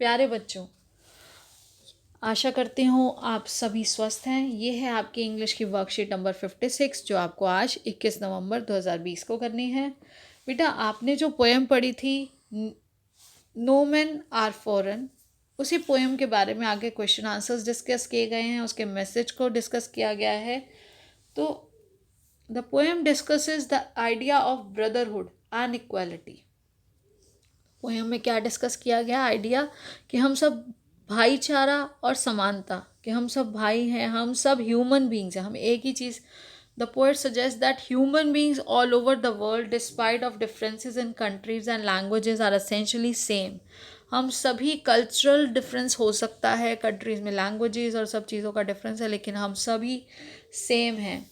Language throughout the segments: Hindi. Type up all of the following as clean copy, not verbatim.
प्यारे बच्चों, आशा करती हूँ आप सभी स्वस्थ हैं। ये है आपकी इंग्लिश की वर्कशीट नंबर 56 जो आपको आज 21 नवंबर 2020 को करनी है। बेटा, आपने जो पोएम पढ़ी थी नो मैन आर फॉरेन, उसी पोएम के बारे में आगे क्वेश्चन आंसर्स डिस्कस किए गए हैं, उसके मैसेज को डिस्कस किया गया है। तो the poem discusses the idea of brotherhood and equality. Poem में क्या डिस्कस किया गया? आइडिया कि हम सब भाईचारा और समानता, कि हम सब भाई हैं, हम सब ह्यूमन बींग्स हैं, हम एक ही चीज़। The poet suggest that human beings all over the world despite of differences in countries and languages are essentially same. हम सभी कल्चरल डिफरेंस हो सकता है, कंट्रीज़ में लैंग्वेजेस और सब चीज़ों का डिफरेंस है, लेकिन हम सभी सेम हैं।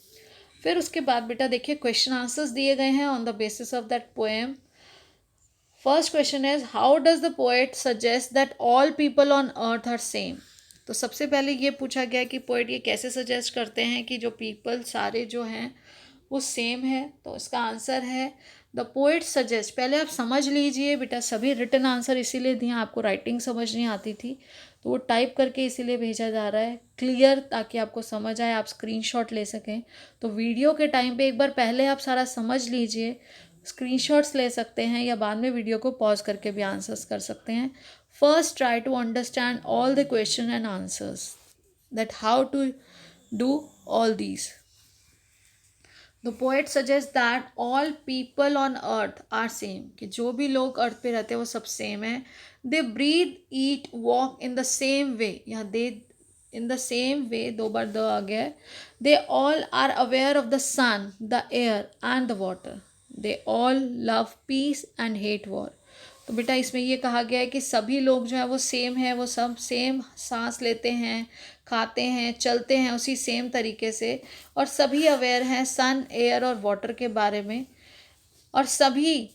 फिर उसके बाद बेटा देखिए क्वेश्चन आंसर्स दिए गए हैं on the basis of that poem. First question is how does the poet suggest that all people on earth are same. तो सबसे पहले ये पूछा गया कि पोएट ये कैसे सजेस्ट करते हैं कि जो पीपल सारे जो हैं वो सेम है। तो इसका आंसर है द पोएट सजेस्ट। पहले आप समझ लीजिए बेटा, सभी रिटन आंसर इसीलिए दिए, आपको राइटिंग समझ नहीं आती थी तो वो टाइप करके इसीलिए भेजा जा रहा है क्लियर, ताकि आपको समझ आए, आप स्क्रीनशॉट ले सकें। तो वीडियो के टाइम पे एक बार पहले आप सारा समझ लीजिए, स्क्रीनशॉट्स ले सकते हैं या बाद में वीडियो को पॉज करके भी आंसर्स कर सकते हैं। First try to understand all the question and answers, that how to do all these. The poet suggest that all people on earth are same, कि जो भी लोग अर्थ पे रहते हैं वो सब सेम है। They breathe eat walk in the same way, या दे इन द सेम वे, दो बार द आ गया है। They all are aware of the sun, the air and the water. They all love peace and hate war. तो बेटा इसमें ये कहा गया है कि सभी लोग जो है वो सेम है, वो सब सेम सांस लेते हैं, खाते हैं, चलते हैं उसी सेम तरीके से, और सभी अवेयर हैं सन, एयर और वाटर के बारे में, और सभी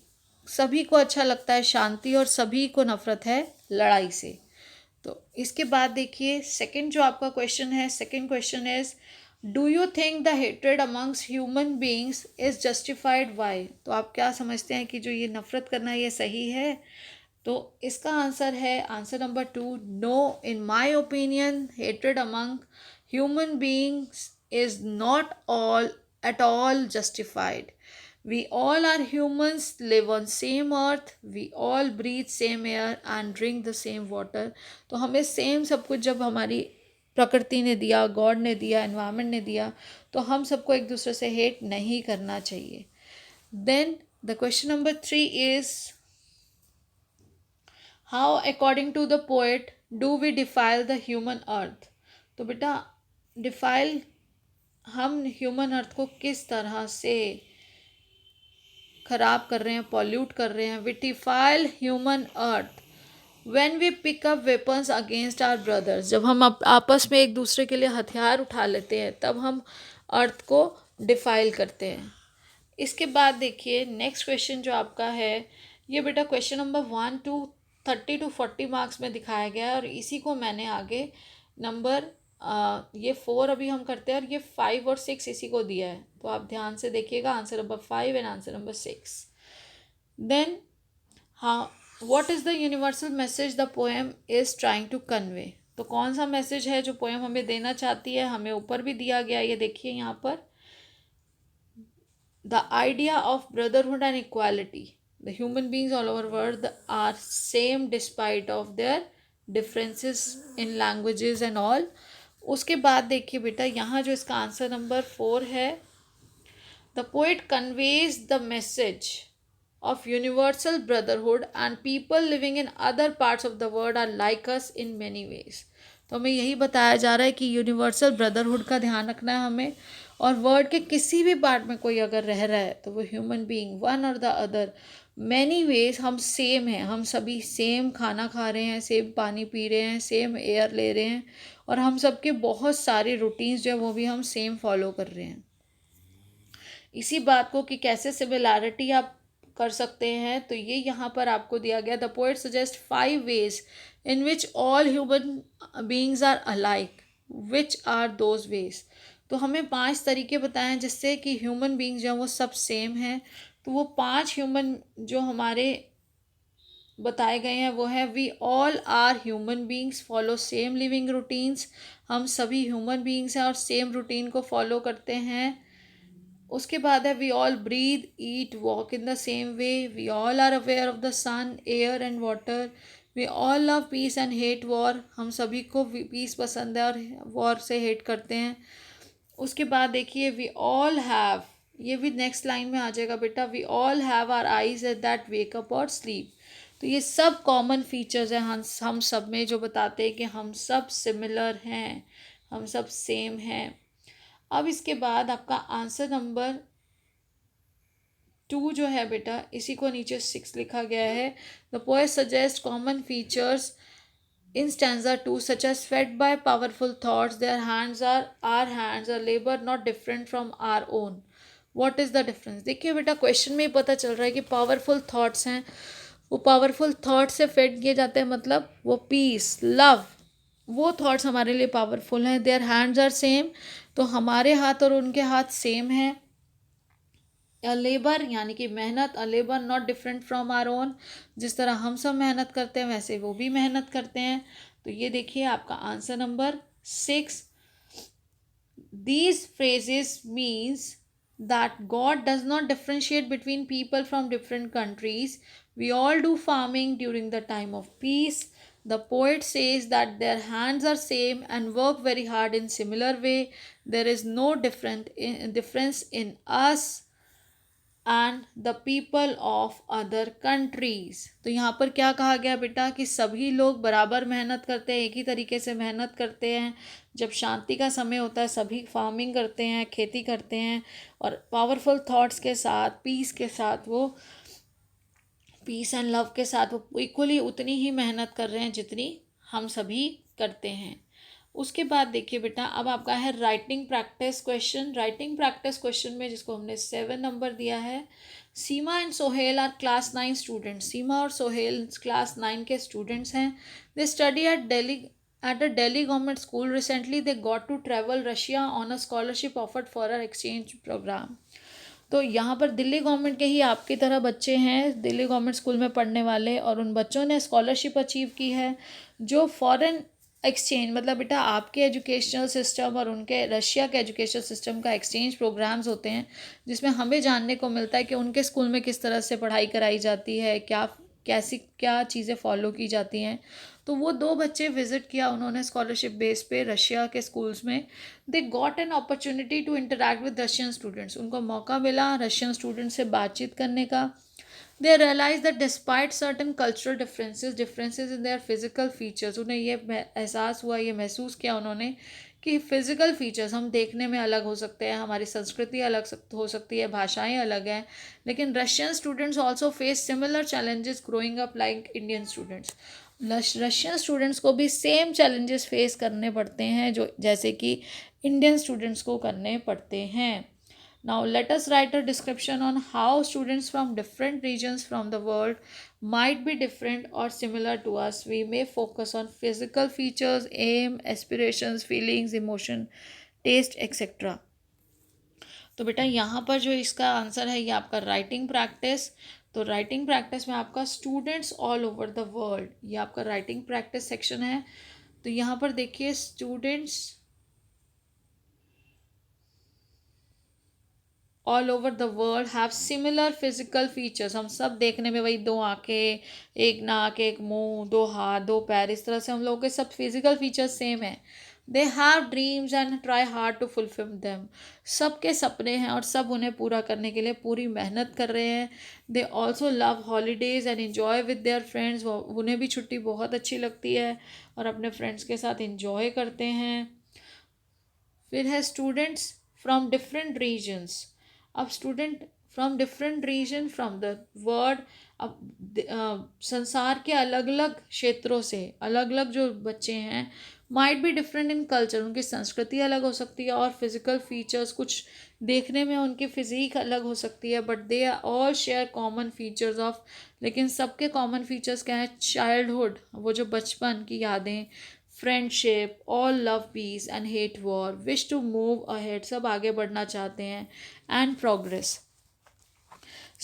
सभी को अच्छा लगता है शांति, और सभी को नफरत है लड़ाई से। तो इसके बाद देखिए सेकंड जो आपका क्वेश्चन है, second question is do you think the hatred amongst human beings is justified why. तो आप क्या समझते हैं कि जो ये नफरत करना ये सही है? तो इसका आंसर है answer number 2, no. In my opinion hatred among human beings is not all at all justified. We all are humans, live on same earth, we all breathe same air and drink the same water. तो हमें सेम सब कुछ जब हमारी प्रकृति ने दिया, गॉड ने दिया, एनवायरनमेंट ने दिया, तो हम सबको एक दूसरे से हेट नहीं करना चाहिए। Then the question number 3 is how according to the poet do we defile the human earth. तो बेटा डिफाइल, हम ह्यूमन अर्थ को किस तरह से खराब कर रहे हैं, पॉल्यूट कर रहे हैं। We defile human earth when we pick up weapons against our brothers. जब हम आपस में एक दूसरे के लिए हथियार उठा लेते हैं तब हम अर्थ को डिफाइल करते हैं। इसके बाद देखिए नेक्स्ट क्वेश्चन जो आपका है, ये बेटा question number 1 to 30 to 40 marks में दिखाया गया है, और इसी को मैंने आगे नंबर ये 4 अभी हम करते हैं, और ये 5 और 6 इसी को दिया है। तो आप ध्यान से देखिएगा, answer number 5 and answer number 6। Then हाँ, what is the universal message the poem is trying to convey. तो कौन सा मैसेज है जो पोएम हमें देना चाहती है? हमें ऊपर भी दिया गया, ये देखिए यहाँ पर, the idea of brotherhood and equality. The human beings all over world are same despite of their differences in languages and all. उसके बाद देखिए बेटा यहाँ जो इसका आंसर नंबर 4 है, the poet conveys the message of universal brotherhood and people living in other parts of the world are like us in many ways. तो हमें यही बताया जा रहा है कि यूनिवर्सल ब्रदरहुड का ध्यान रखना है हमें, और वर्ल्ड के किसी भी पार्ट में कोई अगर रह रहा है तो वो ह्यूमन बीइंग वन और द अदर मैनी वेज हम सेम हैं, हम सभी सेम खाना खा रहे हैं, सेम पानी पी रहे हैं, सेम एयर ले रहे हैं, और हम सबके बहुत सारे रूटीन्स जो है वो भी हम सेम फॉलो कर रहे हैं। इसी बात को कि कैसे सिमिलैरिटी आप कर सकते हैं, तो ये यहाँ पर आपको दिया गया। The poet suggest 5 ways in which all human beings are alike, which are those ways. तो हमें 5 तरीके बताए हैं जिससे कि ह्यूमन बींग्स जो हैं वो सब सेम हैं। तो वो 5 ह्यूमन जो हमारे बताए गए हैं वो है we all are human beings follow same living routines, हम सभी ह्यूमन बींग्स हैं और सेम रूटीन को फॉलो करते हैं। उसके बाद है we all breathe eat walk in the same way, we all are aware of the sun air and water, we all love peace and hate war, हम सभी को पीस पसंद है और वॉर से हेट करते हैं। उसके बाद देखिए वी ऑल हैव, ये भी नेक्स्ट लाइन में आ जाएगा बेटा, we all have our eyes at that wake up और स्लीप। तो ये सब कॉमन फीचर्स हैं हम सब में जो बताते हैं कि हम सब सिमिलर हैं, हम सब सेम हैं। अब इसके बाद आपका आंसर नंबर 2 जो है बेटा, इसी को नीचे 6 लिखा गया है। The poet suggest common features in stanza 2 such as fed by powerful thoughts, their hands are our hands, a labor not different from our own, what is the difference। देखिए बेटा क्वेश्चन में ही पता चल रहा है कि पावरफुल थॉट्स हैं, वो पावरफुल थॉट से फेड किए जाते हैं, मतलब वो पीस लव, वो थॉट्स हमारे लिए पावरफुल हैं। देयर हैंड्स आर सेम, तो हमारे हाथ और उनके हाथ सेम हैं। अ लेबर यानी कि मेहनत, अ labour not different from our own, जिस तरह हम सब मेहनत करते हैं वैसे वो भी मेहनत करते हैं। तो ये देखिए आपका answer number 6। These phrases means that God does not differentiate between people from different countries. We all do farming during the time of peace. The poet says that their hands are same and work very hard in similar way. There is no difference in us and the people of other countries. तो यहाँ पर क्या कहा गया बेटा कि सभी लोग बराबर मेहनत करते हैं, एक ही तरीके से मेहनत करते हैं। जब शांति का समय होता है सभी फार्मिंग करते हैं, खेती करते हैं, और पावरफुल थॉट्स के साथ, पीस के साथ, वो पीस एंड लव के साथ वो इक्वली उतनी ही मेहनत कर रहे हैं जितनी हम सभी करते हैं। उसके बाद देखिए बेटा अब आपका है writing practice question. Writing practice question में जिसको हमने 7 नंबर दिया है, Seema and Sohail are class 9 students. Seema और सोहेल क्लास 9 के स्टूडेंट्स हैं। They study at a Delhi government school. Recently they got to travel Russia on a scholarship offered for a exchange program. तो यहाँ पर दिल्ली गवर्नमेंट के ही आपकी तरह बच्चे हैं, दिल्ली गवर्नमेंट स्कूल में पढ़ने वाले, और उन बच्चों ने स्कॉलरशिप अचीव की है जो फॉरेन एक्सचेंज, मतलब बेटा आपके एजुकेशनल सिस्टम और उनके रशिया के एजुकेशनल सिस्टम का एक्सचेंज प्रोग्राम्स होते हैं, जिसमें हमें जानने को मिलता है कि उनके स्कूल में किस तरह से पढ़ाई कराई जाती है, क्या चीज़ें फॉलो की जाती हैं। तो वो 2 बच्चे विज़िट किया उन्होंने स्कॉलरशिप बेस पे रशिया के स्कूल्स में। They got an opportunity to interact with Russian students. उनको मौका मिला रशियन स्टूडेंट से बातचीत करने का। They realise that despite certain cultural differences in their physical features. उन्हें ये एहसास हुआ, ये महसूस किया उन्होंने कि फ़िज़िकल फ़ीचर्स हम देखने में अलग हो सकते हैं, हमारी संस्कृति अलग हो सकती है, भाषाएं अलग हैं, लेकिन Russian students also face similar challenges growing up like Indian students. Russian students को भी सेम चैलेंजेस फेस करने पड़ते हैं जो जैसे कि इंडियन स्टूडेंट्स को करने पड़ते हैं। Now let us write a description on how students from different regions from the world might be different or similar to us. We may focus on physical features, aim, aspirations, feelings, emotion, taste, etc. तो बेटा यहाँ पर जो इसका आंसर है ये आपका राइटिंग प्रैक्टिस। तो राइटिंग प्रैक्टिस में आपका students all over the world, ये आपका राइटिंग प्रैक्टिस सेक्शन है। तो यहाँ पर देखिए students all over the world have similar physical features. हम सब देखने में वही 2 आँखें, एक नाक, एक मुंह, 2 हाथ, 2 पैर, इस तरह से हम लोगों के सब फिजिकल फीचर्स सेम हैं। They have dreams and try hard to fulfil them. सबके सपने हैं और सब उन्हें पूरा करने के लिए पूरी मेहनत कर रहे हैं। They also love holidays and enjoy with their friends. उन्हें भी छुट्टी बहुत अच्छी लगती है और अपने फ्रेंड्स के साथ इंजॉय करते हैं। फिर है स्टूडेंट्स फ्रॉम डिफरेंट रीजन्स। अब student from different region from the world, अब संसार के अलग अलग क्षेत्रों से अलग अलग जो बच्चे हैं, might be different in culture, उनकी संस्कृति अलग हो सकती है और फिजिकल फीचर्स, कुछ देखने में उनकी फिजिक अलग हो सकती है, but they all share common features of, लेकिन सबके कॉमन फीचर्स क्या है, चाइल्डहुड, वो जो बचपन की यादें, friendship, all love peace and hate war, wish to move ahead, सब आगे बढ़ना चाहते हैं, एंड प्रोग्रेस।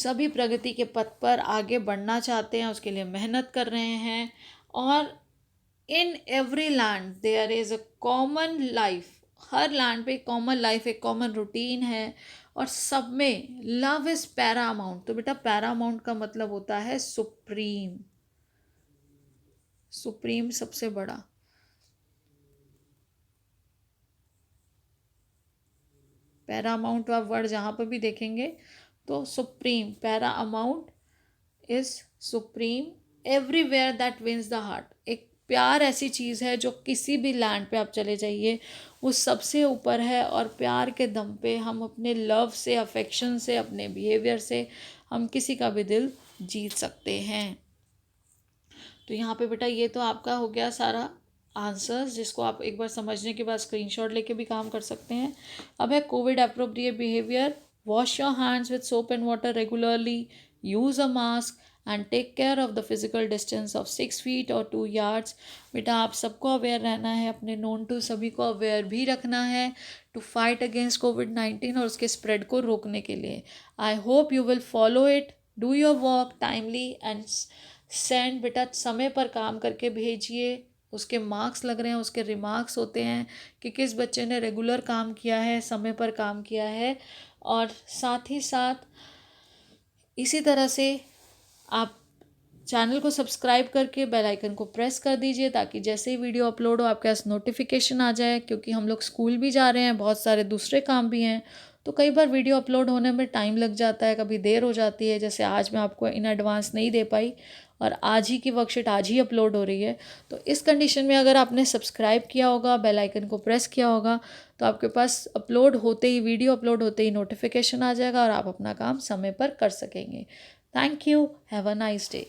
सभी प्रगति के पथ पर आगे बढ़ना चाहते हैं, उसके लिए मेहनत कर रहे हैं। और in every land there is a common life, हर लैंड पे एक कॉमन लाइफ, एक कॉमन रूटीन है, और सब में लव इज़ पैरामाउंट। तो बेटा पैरामाउंट का मतलब होता है सुप्रीम, सुप्रीम सबसे बड़ा। पैरामाउंट आप वर्ड जहाँ पर भी देखेंगे तो supreme, paramount is supreme, everywhere that wins the heart. एक प्यार ऐसी चीज़ है जो किसी भी लैंड पे आप चले जाइए वो सबसे ऊपर है, और प्यार के दम पे हम अपने लव से, अफेक्शन से, अपने बिहेवियर से हम किसी का भी दिल जीत सकते हैं। तो यहाँ पे बेटा ये तो आपका हो गया सारा आंसर्स, जिसको आप एक बार समझने के बाद स्क्रीनशॉट लेके भी काम कर सकते हैं। अब है COVID appropriate behaviour. Wash your hands with soap and water regularly, use a mask and take care of the physical distance of 6 feet और 2 यार्ड्स। बेटा आप सबको अवेयर रहना है, अपने नोन टू सभी को अवेयर भी रखना है टू फाइट अगेंस्ट कोविड-19 और उसके स्प्रेड को रोकने के लिए। I hope you will follow it, do your work timely and send. बेटा समय पर काम करके भेजिए, उसके मार्क्स लग रहे हैं, उसके रिमार्क्स होते हैं कि किस बच्चे ने रेगुलर काम किया है, समय पर काम किया है। और साथ ही साथ इसी तरह से आप चैनल को सब्सक्राइब करके बेल आइकन को प्रेस कर दीजिए, ताकि जैसे ही वीडियो अपलोड हो आपके पास नोटिफिकेशन आ जाए। क्योंकि हम लोग स्कूल भी जा रहे हैं, बहुत सारे दूसरे काम भी हैं, तो कई बार वीडियो अपलोड होने में टाइम लग जाता है, कभी देर हो जाती है। जैसे आज मैं आपको इन एडवांस नहीं दे पाई और आज ही की वर्कशीट आज ही अपलोड हो रही है। तो इस कंडीशन में अगर आपने सब्सक्राइब किया होगा, बेल आइकन को प्रेस किया होगा, तो आपके पास अपलोड होते ही, वीडियो अपलोड होते ही नोटिफिकेशन आ जाएगा और आप अपना काम समय पर कर सकेंगे। Thank you, have a nice day.